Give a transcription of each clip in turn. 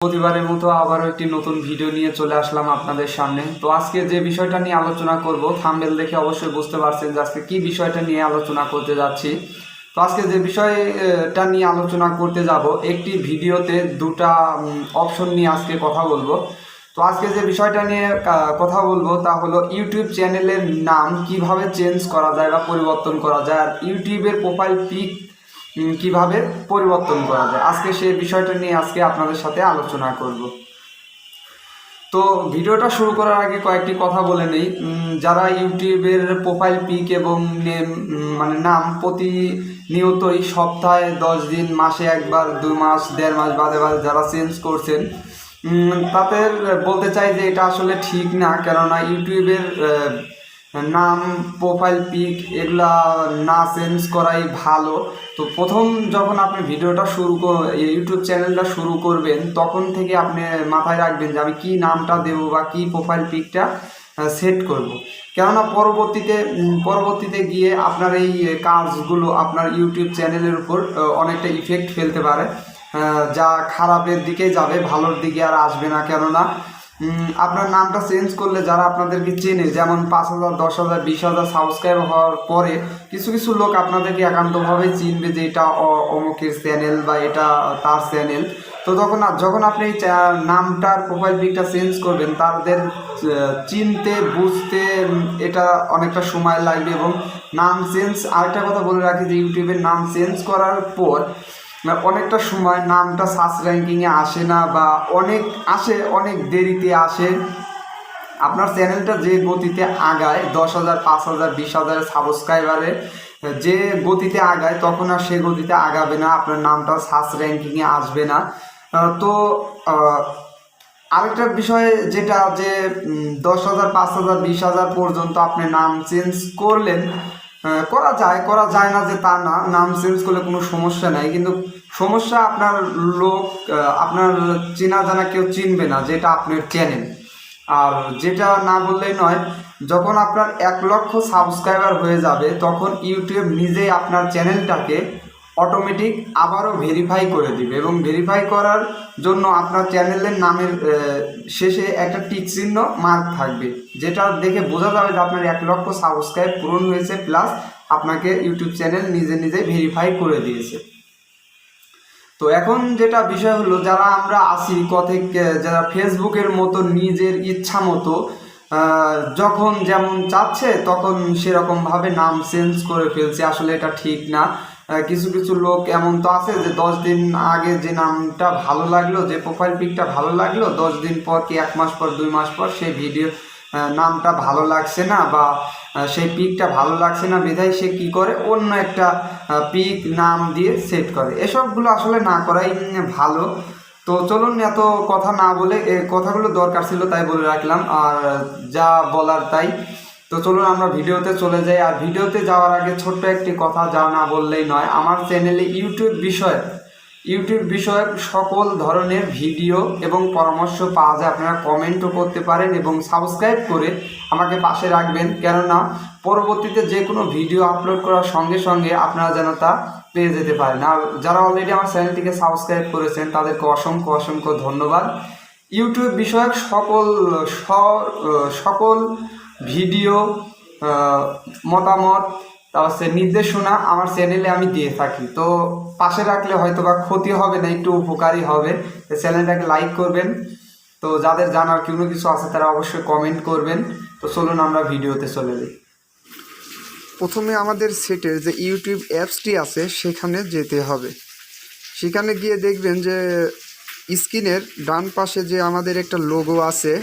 প্রতিবারের মতো আবারও একটি নতুন ভিডিও নিয়ে চলে আসলাম আপনাদের সামনে। তো আজকে যে বিষয়টা নিয়ে আলোচনা করব, থাম্বনেল দেখে অবশ্যই বুঝতে পারছেন যে আজকে কি বিষয়টা নিয়ে আলোচনা করতে যাচ্ছি। তো আজকে যে বিষয়টা নিয়ে আলোচনা করতে যাব, একটি ভিডিওতে দুটা অপশন নিয়ে আজকে কথা বলবো। তো আজকে যে বিষয়টা নিয়ে কথা বলবো তা হলো ইউটিউব চ্যানেলের নাম কিভাবে চেঞ্জ করা যায় বা পরিবর্তন করা যায়, আর ইউটিউবের প্রোফাইল পিক কিভাবে পরিবর্তন করা যায়। আজকে সেই বিষয়টা নিয়ে আজকে আপনাদের সাথে আলোচনা করব। তো ভিডিওটা শুরু করার আগে কয়েকটি কথা বলে নেই। যারা ইউটিউবের প্রোফাইল পিক এবং নেম নাম প্রতিনিয়তই সপ্তাহে 10 দিন, মাসে একবার, 2 মাস, 1.5 মাস বাদে বাদে যারা চেঞ্জ করছেন, তাদের বলতে চাই যে এটা আসলে ঠিক না। কেননা ইউটিউবের নাম, প্রোফাইল পিক এগুলা না চেঞ্জ করাই ভালো। তো প্রথম যখন আপনি ভিডিওটা ইউটিউব চ্যানেলটা শুরু করবেন, তখন থেকে আপনি মাথায় রাখবেন যে আমি কি নামটা দেবো বা কি প্রোফাইল পিকটা সেট করব। কেননা পরবর্তীতে গিয়ে আপনার এই কাজগুলো আপনার ইউটিউব চ্যানেলের উপর অনেকটা ইফেক্ট ফেলতে পারে, যা খারাপের দিকে যাবে, ভালোর দিকে আর আসবে না। কেননা আপনার নামটা চেঞ্জ করলে যারা আপনাদেরকে চেনে, যেমন 5,000, 10,000, 20,000 সাবস্ক্রাইব হওয়ার পরে কিছু কিছু লোক আপনাদেরকে একান্তভাবে চিনবে যে এটা অমুকের চ্যানেল বা এটা তার চ্যানেল। তো যখন আপনি নামটার প্রোফাইল পিকটা চেঞ্জ করবেন, তাদের চিনতে বুঝতে এটা অনেকটা সময় লাগবে। এবং নাম চেঞ্জ, আরেকটা কথা বলে রাখি যে ইউটিউবের নাম চেঞ্জ করার পর অনেকটা সময় নামটা সার্চ র্যাঙ্কিংয়ে আসে না, বা অনেক দেরিতে আসে। আপনার চ্যানেলটা যে গতিতে আগায়, 10,000, 5,000, 20,000 সাবস্ক্রাইবারে যে গতিতে আগায়, তখন আর সে গতিতে আগাবে না, আপনার নামটা সার্চ র্যাঙ্কিংয়ে আসবে না। তো আরেকটা বিষয় যেটা, যে 10,000, 5,000, 20,000 পর্যন্ত আপনি নাম চেঞ্জ করলেন, করা যায় না যে তা না, নাম চেঞ্জ করলে কোনো সমস্যা নাই। কিন্তু সমস্যা আপনার আপনার চেনা জানা কেউ চিনবে না যেটা আপনার চ্যানেল। আর যেটা না বললেই নয়, যখন আপনার 1 লক্ষ সাবস্ক্রাইবার হয়ে যাবে, তখন ইউটিউব নিজেই আপনার চ্যানেলটাকে অটোমেটিক আবারও ভেরিফাই করে দিবে। এবং ভেরিফাই করার জন্য আপনার চ্যানেলের নামের শেষে একটা টিক চিহ্ন মার্ক থাকবে, যেটা দেখে বোঝা যাবে যে আপনার 1 লক্ষ সাবস্ক্রাইব পূরণ হয়েছে, প্লাস আপনাকে ইউটিউব চ্যানেল নিজে ভেরিফাই করে দিয়েছে। তো এখন যেটা বিষয় হলো, যারা আমরা আসি যারা ফেসবুকের মতো নিজের ইচ্ছা মতো যখন যেমন চাচ্ছে তখন সেরকমভাবে নাম চেঞ্জ করে ফেলছে, আসলে এটা ঠিক না। কিছু কিছু লোক এমন তো আছে যে 10 দিন আগে যে নামটা ভালো লাগলো, যে প্রোফাইল পিকটা ভালো লাগলো, 10 দিন পর কি 1 মাস পর, 2 মাস পর সেই নামটা ভালো লাগছে না, বা সেই পিকটা ভালো লাগছে না, বিধায় সে কী করে, অন্য একটা পিক নাম দিয়ে সেট করে। এসবগুলো আসলে না করাই ভালো। তো চলুন, এত কথা না বলে, কথাগুলো দরকার ছিল তাই বলে রাখলাম, আর যা বলার তাই। তো চলুন আমরা ভিডিওতে চলে যাই। আর ভিডিওতে যাওয়ার আগে ছোট্ট একটি কথা, যা না বললেই নয়, আমার চ্যানেলে ইউটিউব বিষয়ক সকল ধরনের ভিডিও এবং পরামর্শ পাওয়া যায়। আপনারা কমেন্টও করতে পারেন এবং সাবস্ক্রাইব করে আমাকে পাশে রাখবেন, কেননা পরবর্তীতে যে কোনো ভিডিও আপলোড করার সঙ্গে সঙ্গে আপনারা যেন তা পেয়ে যেতে পারেন। আর যারা অলরেডি আমার চ্যানেলটিকে সাবস্ক্রাইব করেছেন, তাদেরকে অসংখ্য ধন্যবাদ। ইউটিউব বিষয়ক সকল ভিডিও, মতামত, তারপর নির্দেশনা আমার চ্যানেলে আমি দিয়ে থাকি। তো পাশে রাখলে হয়তো বা ক্ষতি হবে না, একটু উপকারী হবে। চ্যানেলটাকে লাইক করবেন। তো যাদের জানার কোনো কিছু আছে তারা অবশ্যই কমেন্ট করবেন। তো চলুন আমরা ভিডিওতে চলে যাই। প্রথমে আমাদের সেটের যে ইউটিউব অ্যাপসটি আছে সেখানে যেতে হবে। সেখানে গিয়ে দেখবেন যে স্ক্রিনের ডান পাশে যে আমাদের একটা লোগো আছে,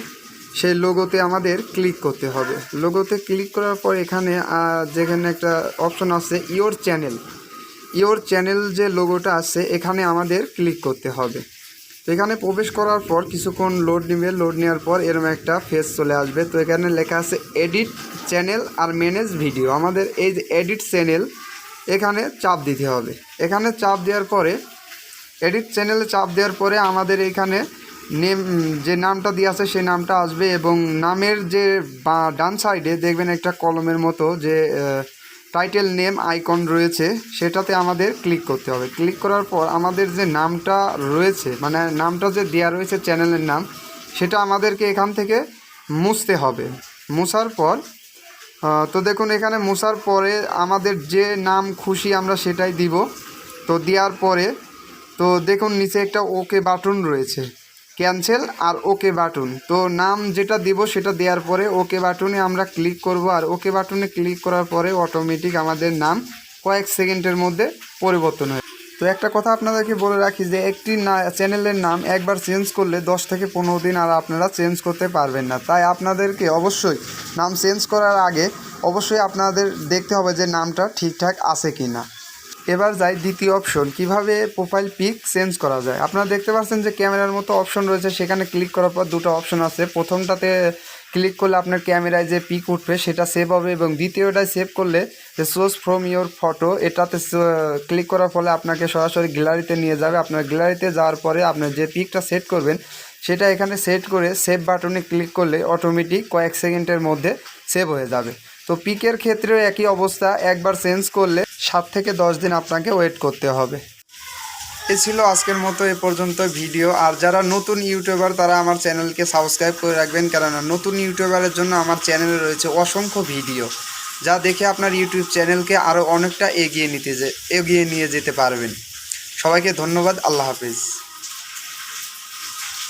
সেই লোগোতে আমাদের ক্লিক করতে হবে। লোগোতে ক্লিক করার পর এখানে যেখানে একটা অপশন আছে ইওর চ্যানেল যে লোগোটা আছে, এখানে আমাদের ক্লিক করতে হবে। তো এখানে প্রবেশ করার পর কিছুক্ষণ লোড নেবে। লোড নেওয়ার পর এরকম একটা ফেজ চলে আসবে। তো এখানে লেখা আছে এডিট চ্যানেল আর ম্যানেজ ভিডিও। আমাদের এই যে এডিট চ্যানেল, এখানে চাপ দিতে হবে। এখানে চাপ দেওয়ার পরে, এডিট চ্যানেলে চাপ দেওয়ার পরে আমাদের এখানে যে নামটা দিয়ে আছে সেই নামটা আসবে, এবং নামের যে ডান সাইডে দেখবেন একটা কলমের মতো যে টাইটেল নেম আইকন রয়েছে, সেটাতে আমাদের ক্লিক করতে হবে। ক্লিক করার পর আমাদের যে নামটা রয়েছে, মানে নামটা যে দেওয়া রয়েছে চ্যানেলের নাম, সেটা আমাদেরকে এখান থেকে মুছতে হবে। মুছার পর তো দেখুন এখানে মুছার পরে আমাদের যে নাম খুশি আমরা সেটাই দিব। তো দেওয়ার পরে তো দেখুন নিচে একটা ওকে বাটন রয়েছে, ক্যান্সেল আর ওকে বাটন। তো নাম যেটা দিব সেটা দেওয়ার পরে ওকে বাটনে আমরা ক্লিক করব, আর ওকে বাটনে ক্লিক করার পরে অটোমেটিক আমাদের নাম কয়েক সেকেন্ডের মধ্যে পরিবর্তন হয়। তো একটা কথা আপনাদেরকে বলে রাখি যে একটি চ্যানেলের নাম একবার চেঞ্জ করলে 10 থেকে 15 দিন আর আপনারা চেঞ্জ করতে পারবেন না। তাই আপনাদেরকে অবশ্যই নাম চেঞ্জ করার আগে অবশ্যই আপনাদের দেখতে হবে যে নামটা ঠিকঠাক আছে কি না। এবার যাই দ্বিতীয় অপশন, কিভাবে প্রোফাইল পিক চেঞ্জ করা যায়। আপনারা দেখতে পাচ্ছেন যে ক্যামেরার মতো অপশন রয়েছে, সেখানে ক্লিক করার পর দুটো অপশন আছে। প্রথমটাতে ক্লিক করলে আপনার ক্যামেরায় যে পিক উঠবে সেটা সেভ হবে, এবং দ্বিতীয়টায় সেভ করলে যে সোর্স ফ্রম ইওর ফটো, এটাতে ক্লিক করার ফলে আপনাকে সরাসরি গ্যালারিতে নিয়ে যাবে। আপনার গ্যালারিতে যাওয়ার পরে আপনার যে পিকটা সেট করবেন সেটা এখানে সেট করে সেভ বাটনে ক্লিক করলে অটোমেটিক কয়েক সেকেন্ডের মধ্যে সেভ হয়ে যাবে। তো পিকের ক্ষেত্রেও একই অবস্থা, একবার চেঞ্জ করলে 7 থেকে 10 দিন আপনাকে ওয়েট করতে হবে। এ ছিল আজকের মতো এ পর্যন্ত ভিডিও। আর যারা নতুন ইউটিউবার তারা আমার চ্যানেলকে সাবস্ক্রাইব করে রাখবেন, কেননা নতুন ইউটিউবারের জন্য আমার চ্যানেলে রয়েছে অসংখ্য ভিডিও, যা দেখে আপনার ইউটিউব চ্যানেলকে আরও অনেকটা এগিয়ে নিয়ে যেতে পারবেন। সবাইকে ধন্যবাদ। আল্লাহ হাফিজ।